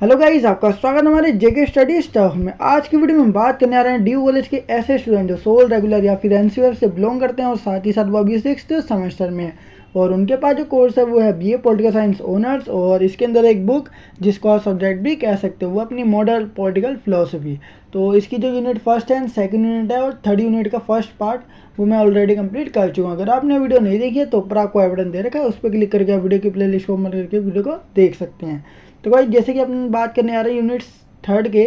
Hello guys, आपका स्वागत है हमारे जेके स्टडी स्टफ में। आज की वीडियो में हम बात करने आ रहे हैं डी कॉलेज के ऐसे स्टूडेंट जो सोल रेगुलर या फिर एनसीयूएफ से बिलोंग करते हैं और साथ ही साथ वो अभी 6th सेमेस्टर में है और उनके पास जो कोर्स है वो है बीए पॉलिटिकल साइंस ऑनर्स और इसके अंदर एक बुक जिसको आप सब्जेक्ट भी कह सकते हो वो अपनी मॉडर्न पॉलिटिकल फिलोसफी। तो इसकी जो यूनिट फर्स्ट है, सेकंड यूनिट है और थर्ड यूनिट का फर्स्ट पार्ट वो मैं ऑलरेडी कंप्लीट कर चुका हूँ। अगर आपने वीडियो नहीं देखी है तो ऊपर आपको एविडेंस दे रखा है, उस पर क्लिक करके आप वीडियो की प्ले लिस्ट को ओपन करके वीडियो को देख सकते हैं। तो भाई जैसे कि अपन बात करने आ रहे हैं यूनिट थर्ड के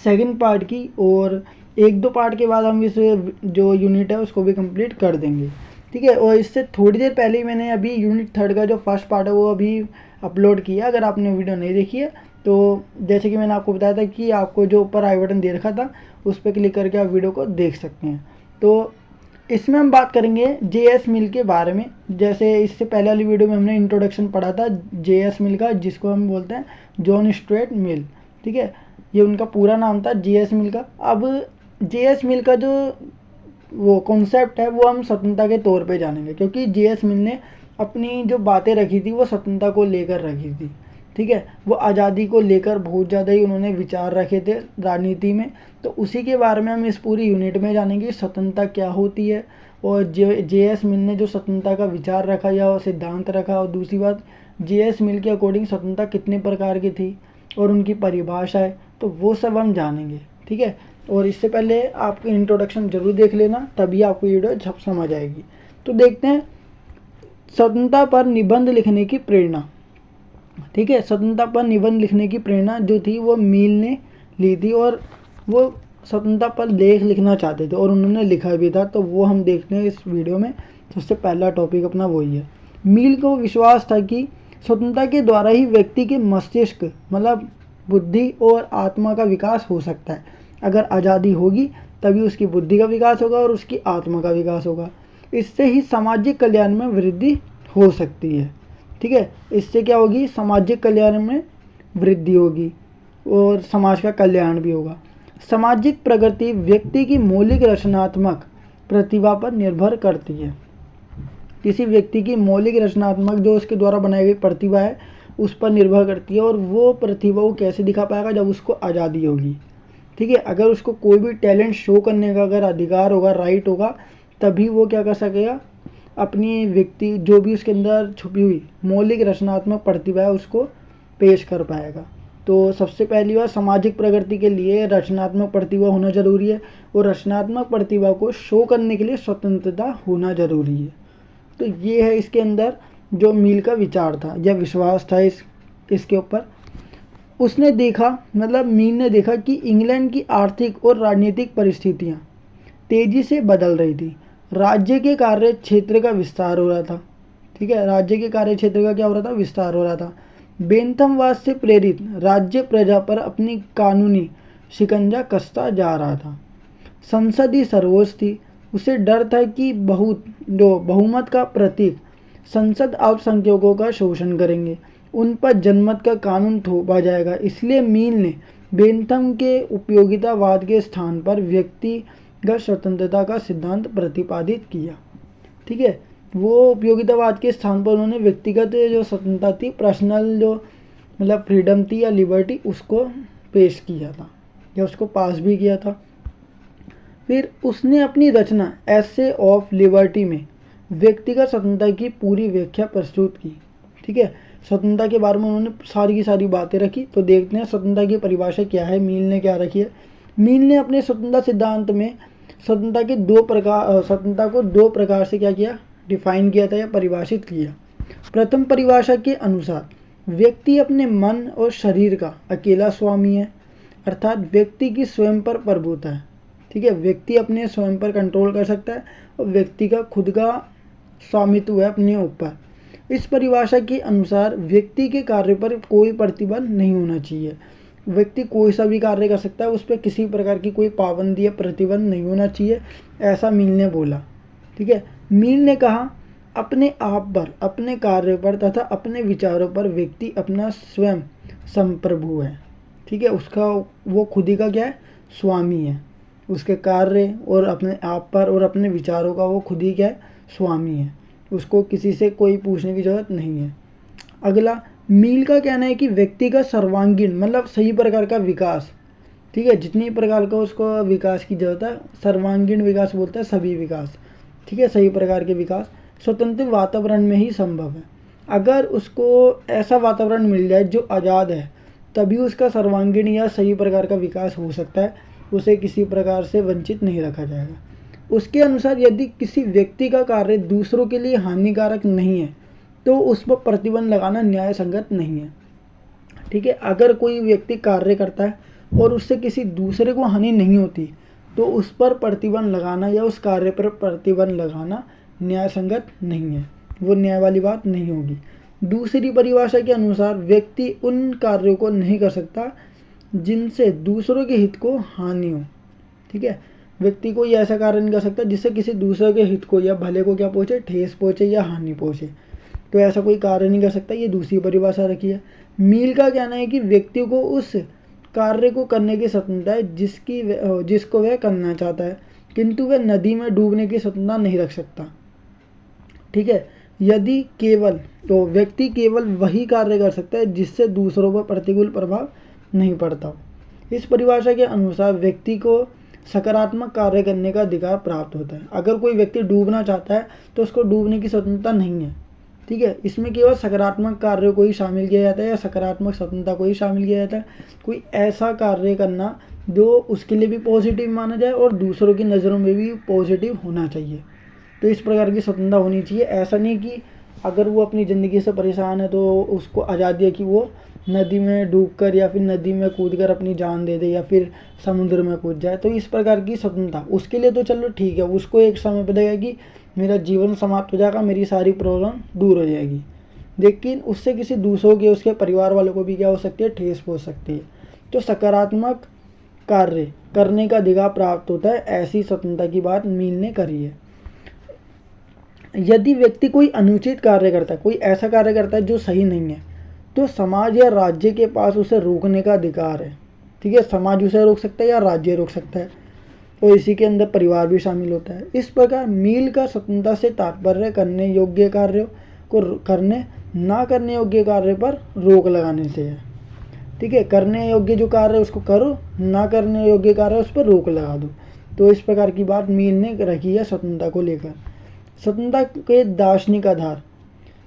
सेकंड पार्ट की, और एक दो पार्ट के बाद हम इस जो यूनिट है उसको भी कंप्लीट कर देंगे, ठीक है। और इससे थोड़ी देर पहले ही मैंने अभी यूनिट थर्ड का जो फर्स्ट पार्ट है वो अभी अपलोड किया। अगर आपने वीडियो नहीं देखी है तो जैसे कि मैंने आपको बताया था कि आपको जो ऊपर आई बटन दे रखा था उस पर क्लिक करके आप वीडियो को देख सकते हैं। तो इसमें हम बात करेंगे जेएस मिल के बारे में। जैसे इससे पहले वाली वीडियो में हमने इंट्रोडक्शन पढ़ा था जेएस मिल का, जिसको हम बोलते हैं जॉन स्टुअर्ट मिल, ठीक है। ये उनका पूरा नाम था जेएस मिल का। अब जेएस मिल का जो वो कॉन्सेप्ट है वो हम स्वतंत्रता के तौर पे जानेंगे, क्योंकि जेएस मिल ने अपनी जो बातें रखी थी वो स्वतंत्रता को लेकर रखी थी, ठीक है। वो आज़ादी को लेकर बहुत ज़्यादा ही उन्होंने विचार रखे थे राजनीति में। तो उसी के बारे में हम इस पूरी यूनिट में जानेंगे स्वतंत्रता क्या होती है और जेएस मिल ने जो स्वतंत्रता का विचार रखा या सिद्धांत रखा, और दूसरी बात जेएस मिल के अकॉर्डिंग स्वतंत्रता कितने प्रकार की थी और उनकी परिभाषा है, तो वो सब हम जानेंगे, ठीक है। और इससे पहले आप इंट्रोडक्शन जरूर देख लेना, तभी आपको ये वीडियो झप समझ आएगी। तो देखते हैं स्वतंत्रता पर निबंध लिखने की प्रेरणा, ठीक है। स्वतंत्रता पर निबंध लिखने की प्रेरणा जो थी वो मिल ने ली थी और वो स्वतंत्रता पर लेख लिखना चाहते थे और उन्होंने लिखा भी था। तो वो हम देखते हैं इस वीडियो में। सबसे पहला टॉपिक अपना वही है। मिल को विश्वास था कि स्वतंत्रता के द्वारा ही व्यक्ति के मस्तिष्क मतलब बुद्धि और आत्मा का विकास हो सकता है। अगर आज़ादी होगी तभी उसकी बुद्धि का विकास होगा और उसकी आत्मा का विकास होगा। इससे ही सामाजिक कल्याण में वृद्धि हो सकती है, ठीक है। इससे क्या होगी, सामाजिक कल्याण में वृद्धि होगी और समाज का कल्याण भी होगा। सामाजिक प्रगति व्यक्ति की मौलिक रचनात्मक प्रतिभा पर निर्भर करती है। किसी व्यक्ति की मौलिक रचनात्मक जो उसके द्वारा बनाई गई प्रतिभा है उस पर निर्भर करती है, और वो प्रतिभा वो कैसे दिखा पाएगा, जब उसको आज़ादी होगी, ठीक है। अगर उसको कोई भी टैलेंट शो करने का अगर अधिकार होगा, राइट होगा, तभी वो क्या कर सकेगा, अपनी व्यक्ति जो भी उसके अंदर छुपी हुई मौलिक रचनात्मक प्रतिभा है उसको पेश कर पाएगा। तो सबसे पहली बात, सामाजिक प्रगति के लिए रचनात्मक प्रतिभा होना जरूरी है और रचनात्मक प्रतिभा को शो करने के लिए स्वतंत्रता होना जरूरी है। तो ये है इसके अंदर जो मिल का विचार था या विश्वास था इसके ऊपर। उसने देखा, मतलब मिल ने देखा कि इंग्लैंड की आर्थिक और राजनीतिक परिस्थितियाँ तेज़ी से बदल रही थी। राज्य के कार्य क्षेत्र का विस्तार हो रहा था, ठीक है। राज्य के कार्य क्षेत्र का क्या हो रहा था, विस्तार हो रहा था। बेंथमवाद से प्रेरित राज्य प्रजा पर अपनी कानूनी शिकंजा कसता जा रहा था। संसद ही सर्वोच्च थी। उसे डर था कि बहुमत का प्रतीक संसद अल्पसंख्यकों का शोषण करेंगे, उन पर जनमत का कानून थोपा जाएगा। इसलिए मिल ने बेंथम के उपयोगितावाद के स्थान पर व्यक्तिगत स्वतंत्रता का सिद्धांत प्रतिपादित किया, ठीक है। वो उपयोगितावाद के स्थान पर उन्होंने व्यक्तिगत जो स्वतंत्रता थी, पर्सनल जो मतलब फ्रीडम थी या लिबर्टी, उसको पेश किया था या उसको पास भी किया था। फिर उसने अपनी रचना एसे ऑफ लिबर्टी में व्यक्तिगत स्वतंत्रता की पूरी व्याख्या प्रस्तुत की, ठीक है। स्वतंत्रता के बारे में उन्होंने सारी की सारी बातें रखी। तो देखते हैं स्वतंत्रता की परिभाषा क्या है, मिल ने क्या रखी है। मिल ने अपने स्वतंत्रता सिद्धांत में स्वतंत्रता को दो प्रकार से क्या किया, डिफाइन किया था या परिभाषित किया। प्रथम परिभाषा के अनुसार व्यक्ति अपने मन और शरीर का अकेला स्वामी है, अर्थात व्यक्ति की स्वयं पर प्रभुता है, ठीक है। व्यक्ति अपने स्वयं पर कंट्रोल कर सकता है और व्यक्ति का खुद का स्वामित्व है अपने ऊपर। इस परिभाषा के अनुसार व्यक्ति के कार्य पर कोई प्रतिबंध नहीं होना चाहिए। व्यक्ति कोई सा भी कार्य कर सकता है, उस पर किसी प्रकार की कोई पाबंदी या प्रतिबंध नहीं होना चाहिए, ऐसा मिल ने बोला, ठीक है। मिल ने कहा अपने आप पर, अपने कार्य पर तथा अपने विचारों पर व्यक्ति अपना स्वयं संप्रभु है, ठीक है। उसका वो खुद ही का क्या है, स्वामी है। उसके कार्य और अपने आप पर और अपने विचारों का वो खुद ही क्या है, स्वामी है। उसको किसी से कोई पूछने की ज़रूरत नहीं है। अगला, मील का कहना है कि व्यक्ति का सर्वांगीण मतलब सही प्रकार का विकास, ठीक है, जितनी प्रकार का उसको विकास की जरूरत है, सर्वांगीण विकास बोलता है सभी विकास, ठीक है, सही प्रकार के विकास स्वतंत्र वातावरण में ही संभव है। अगर उसको ऐसा वातावरण मिल जाए जो आज़ाद है, तभी उसका सर्वांगीण या सही प्रकार का विकास हो सकता है, उसे किसी प्रकार से वंचित नहीं रखा जाएगा। उसके अनुसार यदि किसी व्यक्ति का कार्य दूसरों के लिए हानिकारक नहीं है तो उस पर प्रतिबंध लगाना न्याय संगत नहीं है, ठीक है। अगर कोई व्यक्ति कार्य करता है और उससे किसी दूसरे को हानि नहीं होती तो उस पर प्रतिबंध लगाना या उस कार्य पर प्रतिबंध लगाना न्याय संगत नहीं है, वो न्याय वाली बात नहीं होगी। दूसरी परिभाषा के अनुसार व्यक्ति उन कार्यों को नहीं कर सकता जिनसे दूसरों के हित को हानि हो, ठीक है। व्यक्ति कोई ऐसा कार्य नहीं कर सकता जिससे किसी दूसरे के हित को या भले को क्या पहुँचे, ठेस पहुँचे या हानि पहुँचे, तो ऐसा कोई कार्य नहीं कर सकता। ये दूसरी परिभाषा रखी है। मील का कहना है कि व्यक्ति को उस कार्य को करने की स्वतंत्रता है जिसको वह करना चाहता है, किंतु वह नदी में डूबने की स्वतंत्रता नहीं रख सकता, ठीक है। यदि केवल तो व्यक्ति केवल वही कार्य कर सकता है जिससे दूसरों पर प्रतिकूल प्रभाव नहीं पड़ता। इस परिभाषा के अनुसार व्यक्ति को सकारात्मक कार्य करने का अधिकार प्राप्त होता है। अगर कोई व्यक्ति डूबना चाहता है तो उसको डूबने की स्वतंत्रता नहीं है, ठीक है। इसमें केवल सकारात्मक कार्य को ही शामिल किया जाता है या सकारात्मक स्वतंत्रता को ही शामिल किया जाता है। कोई ऐसा कार्य करना जो उसके लिए भी पॉजिटिव माना जाए और दूसरों की नज़रों में भी पॉजिटिव होना चाहिए, तो इस प्रकार की स्वतंत्रता होनी चाहिए। ऐसा नहीं कि अगर वो अपनी ज़िंदगी से परेशान है तो उसको आज़ादी है कि वो नदी में डूबकर या फिर नदी में कूदकर अपनी जान दे दे या फिर समुद्र में कूद जाए, तो इस प्रकार की स्वतंत्रता उसके लिए तो चलो ठीक है, उसको एक समय पर लगेगा कि मेरा जीवन समाप्त हो जाएगा, मेरी सारी प्रॉब्लम दूर हो जाएगी, लेकिन उससे किसी दूसरों के उसके परिवार वालों को भी क्या हो सकती है, ठेस पहुँच सकती है। तो सकारात्मक कार्य करने का अधिकार प्राप्त होता है, ऐसी स्वतंत्रता की बात मील ने करी है। यदि व्यक्ति कोई अनुचित कार्य करता है, कोई ऐसा कार्य करता है जो सही नहीं है, तो समाज या राज्य के पास उसे रोकने का अधिकार है, ठीक है। समाज उसे रोक सकता है या राज्य रोक सकता है, और इसी के अंदर परिवार भी शामिल होता है। इस प्रकार मील का स्वतंत्रता से तात्पर्य करने योग्य कार्यों को करने, ना करने योग्य कार्य पर रोक लगाने से है, ठीक है। करने योग्य जो कार्य है उसको करो, ना करने योग्य कार्य उस पर रोक लगा दो। तो इस प्रकार की बात मील ने रखी है स्वतंत्रता को लेकर। स्वतंत्रता के दार्शनिक आधार।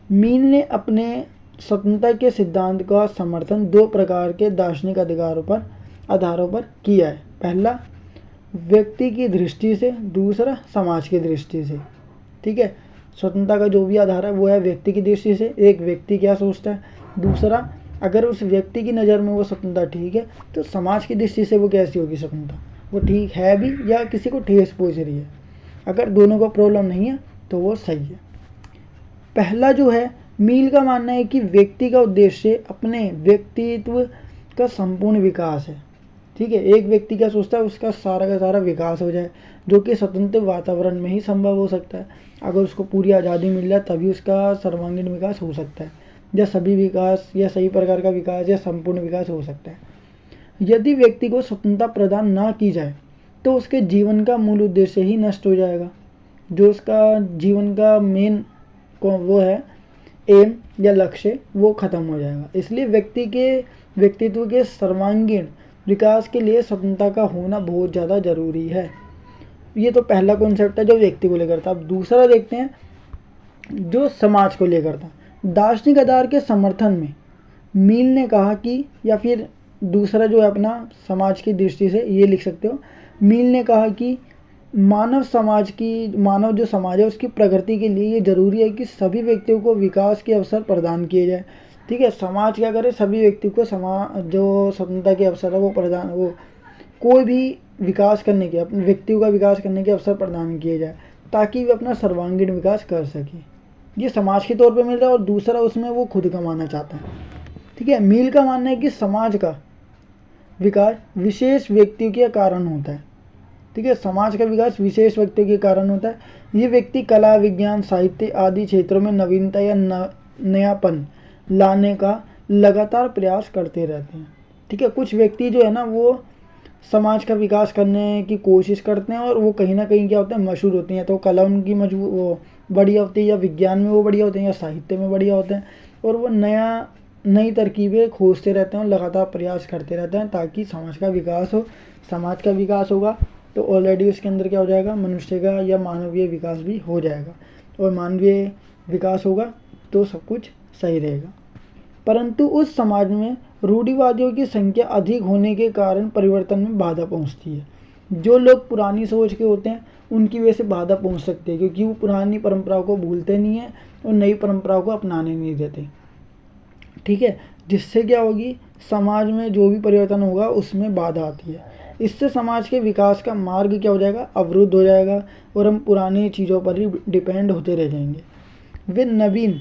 मील ने अपने स्वतंत्रता के सिद्धांत का समर्थन दो प्रकार के दार्शनिक आधारों पर किया है। पहला व्यक्ति की दृष्टि से, दूसरा समाज की दृष्टि से, ठीक है। स्वतंत्रता का जो भी आधार है वो है व्यक्ति की दृष्टि से, एक व्यक्ति क्या सोचता है, दूसरा अगर उस व्यक्ति की नज़र में वो स्वतंत्रता ठीक है तो समाज की दृष्टि से वो कैसी होगी स्वतंत्रता, वो ठीक है भी या किसी को ठेस पहुँच रही है। अगर दोनों को प्रॉब्लम नहीं है तो वो सही है। पहला जो है, मील का मानना है कि व्यक्ति का उद्देश्य अपने व्यक्तित्व का संपूर्ण विकास है, ठीक है। एक व्यक्ति क्या सोचता है, उसका सारा का सारा विकास हो जाए, जो कि स्वतंत्र वातावरण में ही संभव हो सकता है। अगर उसको पूरी आज़ादी मिल जाए तभी उसका सर्वांगीण विकास हो सकता है, या सभी विकास या सही प्रकार का विकास या संपूर्ण विकास हो सकता है। यदि व्यक्ति को स्वतंत्रता प्रदान ना की जाए तो उसके जीवन का मूल उद्देश्य ही नष्ट हो जाएगा, जो उसका जीवन का मेन वो है एम या लक्ष्य, वो खत्म हो जाएगा। इसलिए व्यक्ति के व्यक्तित्व के सर्वांगीण विकास के लिए स्वतंत्रता का होना बहुत ज़्यादा ज़रूरी है। ये तो पहला कॉन्सेप्ट है जो व्यक्ति को लेकर था। अब दूसरा देखते हैं जो समाज को लेकर था। दार्शनिक आधार के समर्थन में मील ने कहा कि, या फिर दूसरा जो है अपना समाज की दृष्टि से ये लिख सकते हो, मील ने कहा कि मानव जो समाज है उसकी प्रगति के लिए ये जरूरी है कि सभी व्यक्तियों को विकास के अवसर प्रदान किए जाए, ठीक है। समाज क्या करे, सभी व्यक्ति को जो स्वतंत्रता के अवसर है वो कोई भी विकास करने के, अपने व्यक्तियों का विकास करने के अवसर प्रदान किए जाए ताकि वे अपना सर्वांगीण विकास कर सके। ये समाज के तौर पे मिल रहा है और दूसरा उसमें वो खुद कमाना चाहता है, ठीक है। मील का मानना है कि समाज का विकास विशेष व्यक्ति के कारण होता है, ठीक है। समाज का विकास विशेष व्यक्ति के कारण होता है। ये व्यक्ति कला, विज्ञान, साहित्य आदि क्षेत्रों में नवीनता या नयापन लाने का लगातार प्रयास करते रहते हैं, ठीक है। कुछ व्यक्ति जो है ना वो समाज का विकास करने की कोशिश करते हैं और वो कहीं ना कहीं क्या होते हैं, मशहूर होती हैं। तो कला उनकी वो बढ़िया होती है, या विज्ञान में वो बढ़िया होते हैं, या साहित्य में बढ़िया होते हैं, और वो नई तरकीबें खोजते रहते हैं और लगातार प्रयास करते रहते हैं ताकि समाज का विकास हो। समाज का विकास होगा तो ऑलरेडी उसके अंदर क्या हो जाएगा, मनुष्य का या मानवीय विकास भी हो जाएगा, और मानवीय विकास होगा तो सब कुछ सही रहेगा। परंतु उस समाज में रूढ़िवादियों की संख्या अधिक होने के कारण परिवर्तन में बाधा पहुंचती है। जो लोग पुरानी सोच के होते हैं उनकी वजह से बाधा पहुंच सकती है, क्योंकि वो पुरानी परंपराओं को भूलते नहीं हैं और नई परंपराओं को अपनाने नहीं देते। ठीक है, जिससे क्या होगी, समाज में जो भी परिवर्तन होगा उसमें बाधा आती है। इससे समाज के विकास का मार्ग क्या हो जाएगा, अवरुद्ध हो जाएगा, और हम पुरानी चीज़ों पर ही डिपेंड होते रह जाएंगे। वे नवीन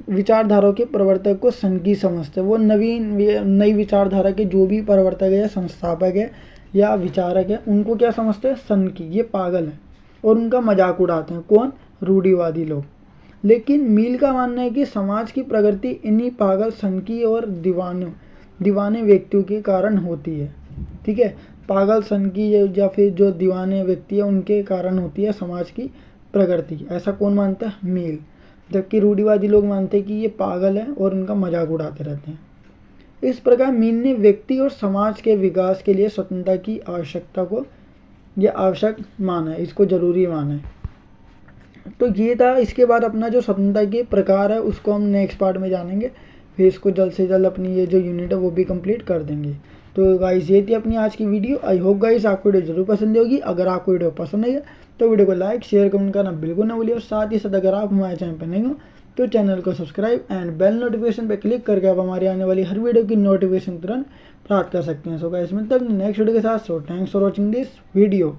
विचारधाराओं के प्रवर्तक को संघी समझते हैं। वो नई विचारधारा के जो भी प्रवर्तक है या संस्थापक है या विचारक है उनको क्या समझते हैं, संघी, ये पागल है, और उनका मजाक उड़ाते हैं। कौन, रूढ़िवादी लोग। लेकिन मील का मानना है कि समाज की प्रगति इन्हीं पागल, संघी और दीवाने व्यक्तियों के कारण होती है। ठीक है, पागल, संघी या फिर जो दीवाने व्यक्ति है उनके कारण होती है समाज की प्रगति। ऐसा कौन मानता है, मील। जबकि रूढ़िवादी लोग मानते हैं कि ये पागल है और उनका मजाक उड़ाते रहते हैं। इस प्रकार मील ने व्यक्ति और समाज के विकास के लिए स्वतंत्रता की आवश्यकता को यह आवश्यक माना है, इसको जरूरी माना है। तो ये था। इसके बाद अपना जो स्वतंत्रता के प्रकार है उसको हम नेक्स्ट पार्ट में जानेंगे। फिर इसको जल्द से जल्द अपनी ये जो यूनिट है वो भी कंप्लीट कर देंगे। तो गाइस ये थी अपनी आज की वीडियो। आई होप गाइस आपको वीडियो जरूर पसंद होगी। अगर आपको वीडियो पसंद आई तो वीडियो को लाइक, शेयर, कमेंट करना बिल्कुल ना भूलिए। और साथ ही साथ अगर आप हमारे चैनल पर नहीं हो तो चैनल को सब्सक्राइब एंड बेल नोटिफिकेशन पर क्लिक करके आप हमारी आने वाली हर वीडियो की नोटिफिकेशन तुरंत प्राप्त कर सकते हैं। सो गाइस मिलते हैं नेक्स्ट वीडियो के साथ। So thanks for watching this video.